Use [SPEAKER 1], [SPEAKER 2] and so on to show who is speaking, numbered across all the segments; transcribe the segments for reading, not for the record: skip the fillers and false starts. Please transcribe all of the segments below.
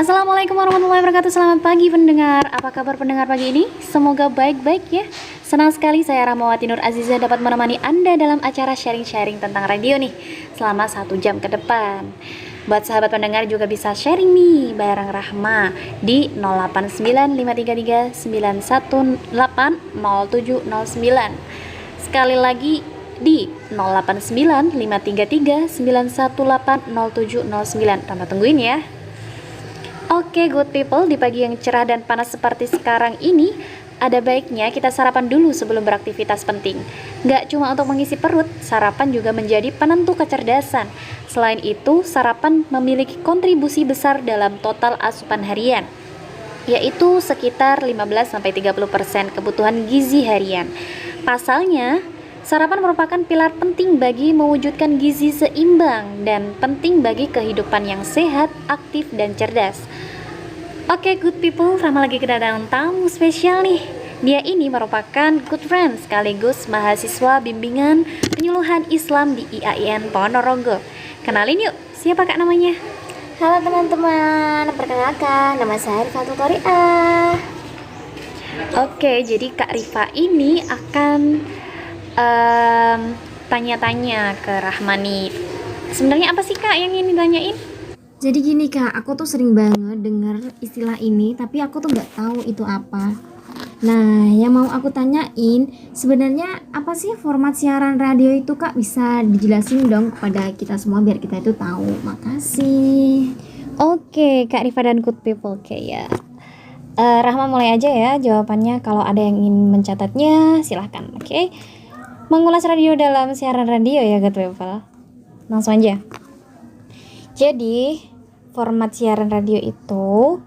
[SPEAKER 1] Assalamualaikum warahmatullahi wabarakatuh. Selamat pagi pendengar. Apa kabar pendengar pagi ini? Semoga baik-baik ya. Senang sekali saya Rahmawati Nur Aziza dapat menemani Anda dalam acara sharing-sharing tentang radio nih selama 1 jam ke depan. Buat sahabat pendengar juga bisa sharing nih bareng Rahma di 089533918709. Sekali lagi di 089533918709. Rahma tungguin ya. Oke, good people, di pagi yang cerah dan panas seperti sekarang ini, ada baiknya kita sarapan dulu sebelum beraktivitas penting. Nggak cuma untuk mengisi perut, sarapan juga menjadi penentu kecerdasan. Selain itu, sarapan memiliki kontribusi besar dalam total asupan harian, yaitu sekitar 15-30% kebutuhan gizi harian. Pasalnya, sarapan merupakan pilar penting bagi mewujudkan gizi seimbang dan penting bagi kehidupan yang sehat, aktif, dan cerdas. Oke, good people, Rama lagi kedatangan tamu spesial nih. Dia ini merupakan good friend sekaligus mahasiswa bimbingan penyuluhan Islam di IAIN Ponorogo. Kenalin yuk, siapa kak namanya?
[SPEAKER 2] Halo teman-teman, perkenalkan nama saya Rifatul Qori'ah.
[SPEAKER 1] Oke, jadi Kak Rifa ini akan tanya-tanya ke Rahmani. Sebenarnya apa sih kak yang ingin ditanyain?
[SPEAKER 2] Jadi gini kak, aku tuh sering banget dengar istilah ini, tapi aku tuh nggak tahu itu apa. Nah, yang mau aku tanyain, sebenarnya apa sih format siaran radio itu kak? Bisa dijelasin dong kepada kita semua biar kita itu tahu. Makasih.
[SPEAKER 1] Oke, Kak Rifa dan good people, oke ya. Rahma mulai aja ya jawabannya. Kalau ada yang ingin mencatatnya, silahkan. Oke. Mengulas radio dalam siaran radio ya, good people. Langsung aja. Jadi, format siaran radio itu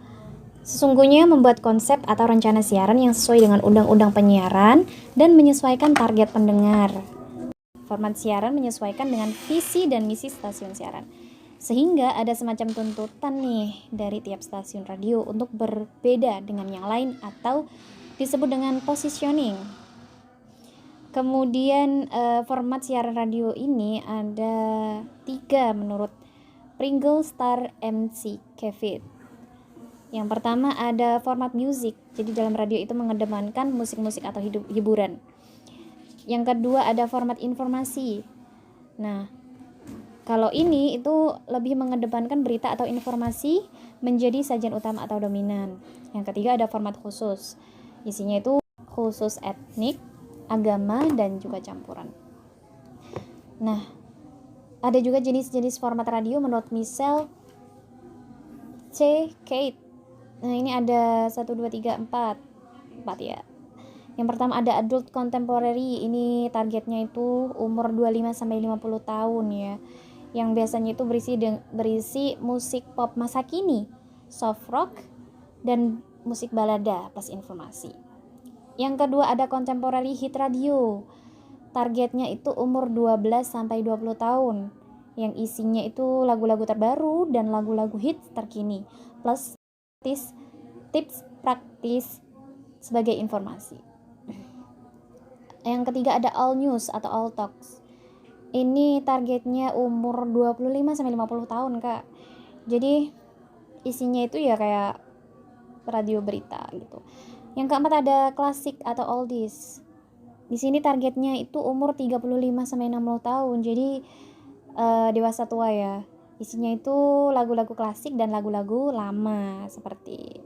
[SPEAKER 1] sesungguhnya membuat konsep atau rencana siaran yang sesuai dengan undang-undang penyiaran dan menyesuaikan target pendengar. Format siaran menyesuaikan dengan visi dan misi stasiun siaran. Sehingga ada semacam tuntutan nih dari tiap stasiun radio untuk berbeda dengan yang lain atau disebut dengan positioning. Kemudian format siaran radio ini ada 3 menurut Pringle Star MC Kevin. Yang pertama ada format music. Jadi dalam radio itu mengedepankan musik-musik atau hiburan. Yang kedua ada format informasi. Nah, kalau ini itu lebih mengedepankan berita atau informasi menjadi sajian utama atau dominan. Yang ketiga ada format khusus. Isinya itu khusus etnik, agama, dan juga campuran. Nah, ada juga jenis-jenis format radio menurut Michelle C. Kate. Nah, ini ada 1, 2, 3, 4 ya. Yang pertama ada adult contemporary. Ini targetnya itu umur 25-50 tahun ya. Yang biasanya itu berisi musik pop masa kini, soft rock, dan musik balada plus informasi. Yang kedua ada contemporary hit radio. Targetnya itu umur 12-20 tahun. Yang isinya itu lagu-lagu terbaru dan lagu-lagu hit terkini plus tips praktis sebagai informasi. Yang ketiga ada all news atau all talks. Ini targetnya umur 25-50 tahun kak. Jadi isinya itu ya kayak radio berita gitu. Yang keempat ada klasik atau oldies. Di sini targetnya itu umur 35-60 tahun. Jadi dewasa tua ya. Isinya itu lagu-lagu klasik dan lagu-lagu lama seperti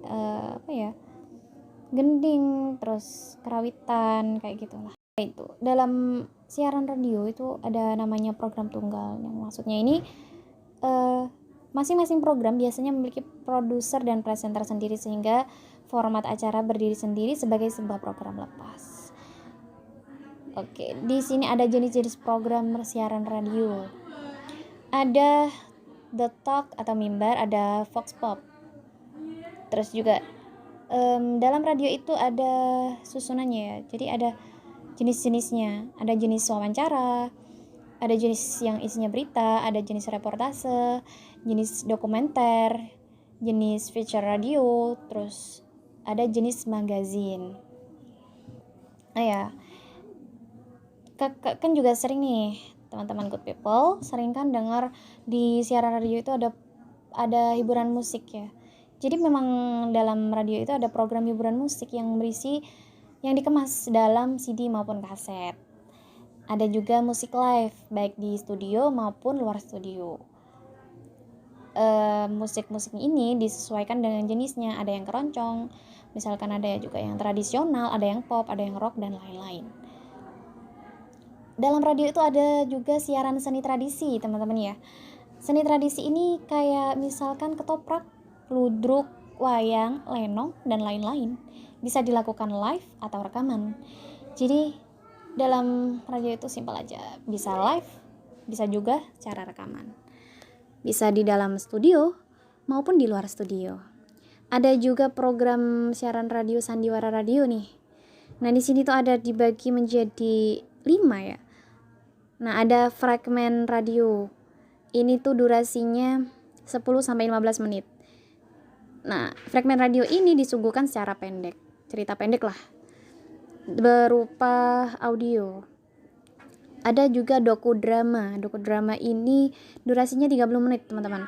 [SPEAKER 1] gending, terus karawitan kayak gitulah. Itu dalam siaran radio itu ada namanya program tunggal, yang maksudnya ini masing-masing program biasanya memiliki produser dan presenter sendiri sehingga format acara berdiri sendiri sebagai sebuah program lepas. Oke, di sini ada jenis-jenis program siaran radio. Ada The Talk atau mimbar, ada Vox Pop. Terus juga dalam radio itu ada susunannya ya. Jadi ada jenis-jenisnya. Ada jenis wawancara, ada jenis yang isinya berita, ada jenis reportase, jenis dokumenter, jenis feature radio, terus ada jenis magazin. Nah ya, kan juga sering nih teman-teman good people sering kan dengar di siaran radio itu ada hiburan musik ya, Jadi memang dalam radio itu ada program hiburan musik yang dikemas dalam CD maupun kaset. Ada juga musik live baik di studio maupun luar studio. Musik-musik ini disesuaikan dengan jenisnya, ada yang keroncong, misalkan ada juga yang tradisional, ada yang pop, ada yang rock, dan lain-lain. Dalam radio itu ada juga siaran seni tradisi, teman-teman ya. Seni tradisi ini kayak misalkan ketoprak, ludruk, wayang, lenong, dan lain-lain. Bisa dilakukan live atau rekaman. Jadi dalam radio itu simpel aja, bisa live, bisa juga cara rekaman. Bisa di dalam studio maupun di luar studio. Ada juga program siaran radio sandiwara radio nih. Nah, di sini tuh ada dibagi menjadi 5 ya. Nah, ada fragmen radio. Ini tuh durasinya 10 sampai 15 menit. Nah, fragmen radio ini disuguhkan secara pendek. Cerita pendek lah. Berupa audio. Ada juga dokudrama. Dokudrama ini durasinya 30 menit, teman-teman.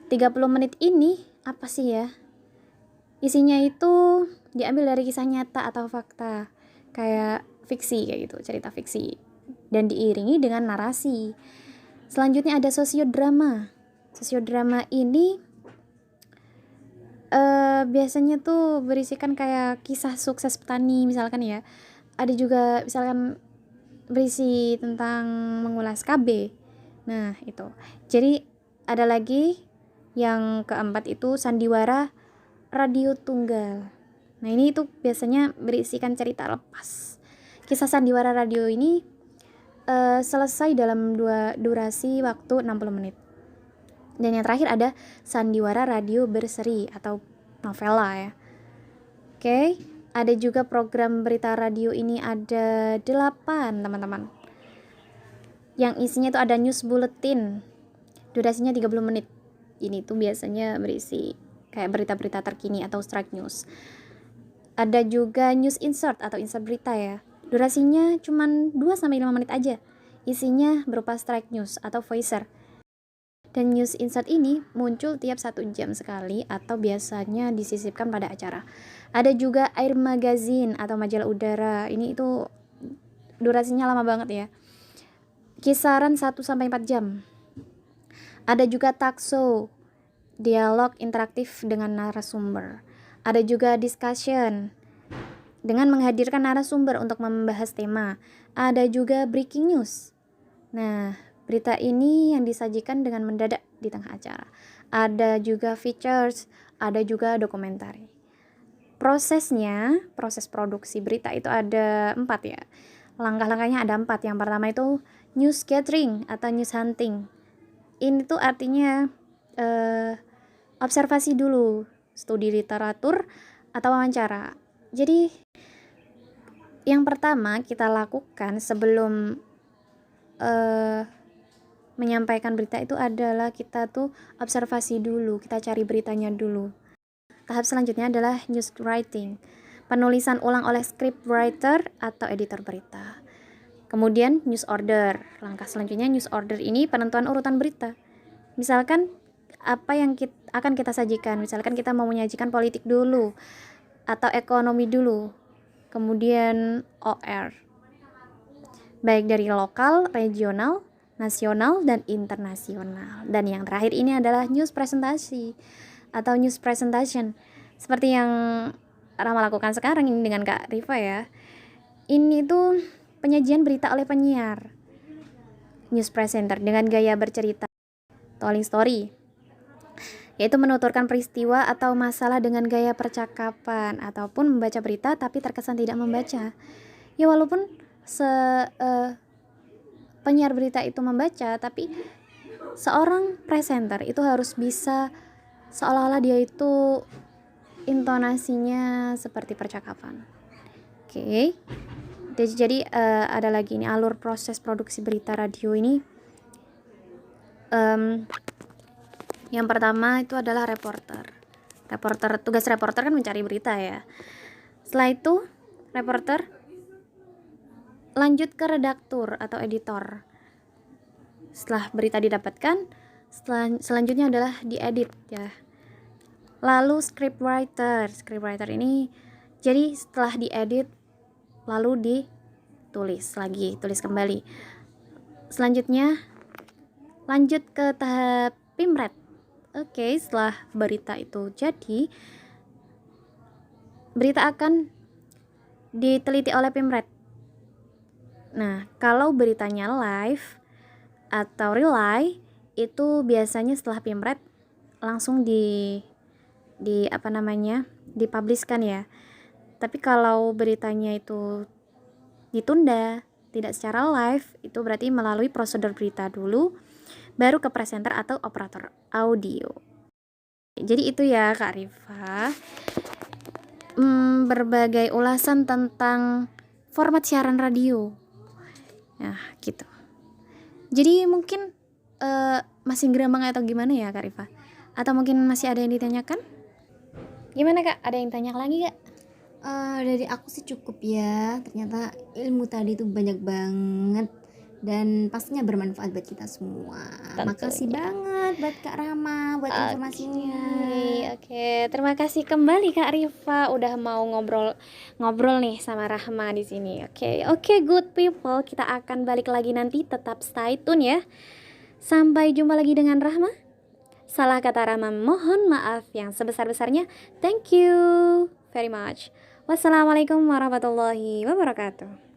[SPEAKER 1] 30 menit ini apa sih ya? Isinya itu diambil dari kisah nyata atau fakta. Kayak fiksi kayak gitu, cerita fiksi. Dan diiringi dengan narasi. Selanjutnya ada sosiodrama. Sosiodrama ini biasanya tuh berisikan kayak kisah sukses petani misalkan ya. Ada juga misalkan berisi tentang mengulas KB. Nah, itu. Jadi ada lagi yang keempat itu sandiwara radio tunggal. Nah, ini itu biasanya berisikan cerita lepas. Kisah sandiwara radio ini selesai dalam durasi waktu 60 menit. Dan yang terakhir ada sandiwara radio berseri atau novela ya. Oke. Ada juga program berita radio ini ada 8, teman-teman. Yang isinya itu ada news bulletin. Durasinya 30 menit. Ini tuh biasanya berisi kayak berita-berita terkini atau strike news. Ada juga news insert atau insert berita ya. Durasinya cuma 2 sampai 5 menit aja. Isinya berupa strike news atau voicer. Dan news insert ini muncul tiap 1 jam sekali atau biasanya disisipkan pada acara. Ada juga air magazine atau majalah udara. Ini itu durasinya lama banget ya. Kisaran 1 sampai 4 jam. Ada juga talk show, dialog interaktif dengan narasumber. Ada juga discussion dengan menghadirkan narasumber untuk membahas tema. Ada juga breaking news. Nah, berita ini yang disajikan dengan mendadak di tengah acara. Ada juga features, ada juga dokumentari. Proses produksi berita itu ada 4 ya. Langkah-langkahnya ada 4. Yang pertama itu news gathering atau news hunting. Ini tuh artinya observasi dulu, studi literatur atau wawancara. Jadi yang pertama kita lakukan sebelum menyampaikan berita itu adalah kita tuh observasi dulu, kita cari beritanya dulu. Tahap selanjutnya adalah news writing, penulisan ulang oleh script writer atau editor berita. Kemudian news order. Langkah selanjutnya news order ini penentuan urutan berita. Misalkan apa yang akan kita sajikan. Misalkan kita mau menyajikan politik dulu atau ekonomi dulu. Kemudian OR. Baik dari lokal, regional, nasional, dan internasional. Dan yang terakhir ini adalah news presentasi atau news presentation. Seperti yang Rama lakukan sekarang ini dengan Kak Riva ya. Ini tuh penyajian berita oleh penyiar. News presenter dengan gaya bercerita, telling story, yaitu menuturkan peristiwa atau masalah dengan gaya percakapan, ataupun membaca berita tapi terkesan tidak membaca. Ya walaupun penyiar berita itu membaca, tapi seorang presenter itu harus bisa seolah-olah dia itu intonasinya seperti percakapan. Oke. Jadi ada lagi ini alur proses produksi berita radio ini. Yang pertama itu adalah reporter. Tugas reporter kan mencari berita ya. Setelah itu reporter lanjut ke redaktur atau editor. Setelah berita didapatkan, selanjutnya adalah diedit ya. Lalu scriptwriter ini jadi setelah diedit lalu ditulis lagi, tulis kembali. Selanjutnya lanjut ke tahap pimret. Oke, setelah berita itu jadi, berita akan diteliti oleh pimret. Nah, kalau beritanya live atau relay itu biasanya setelah pimret langsung dipublishkan ya. Tapi kalau beritanya itu ditunda, tidak secara live, itu berarti melalui prosedur berita dulu, baru ke presenter atau operator audio. Jadi itu ya Kak Rifa, berbagai ulasan tentang format siaran radio. Nah gitu. Jadi mungkin masih geramang atau gimana ya Kak Rifa? Atau mungkin masih ada yang ditanyakan? Gimana Kak? Ada yang tanya lagi gak?
[SPEAKER 2] Dari aku sih cukup ya. Ternyata ilmu tadi tuh banyak banget dan pastinya bermanfaat buat kita semua.
[SPEAKER 1] Tentunya.
[SPEAKER 2] Makasih banget buat Kak Rama buat informasinya.
[SPEAKER 1] Oke, terima kasih kembali Kak Rifa udah mau ngobrol nih sama Rahma di sini. Oke, good people, kita akan balik lagi nanti, tetap stay tune ya. Sampai jumpa lagi dengan Rahma. Salah kata Rahma, mohon maaf yang sebesar-besarnya. Thank you very much. Wassalamualaikum warahmatullahi wabarakatuh.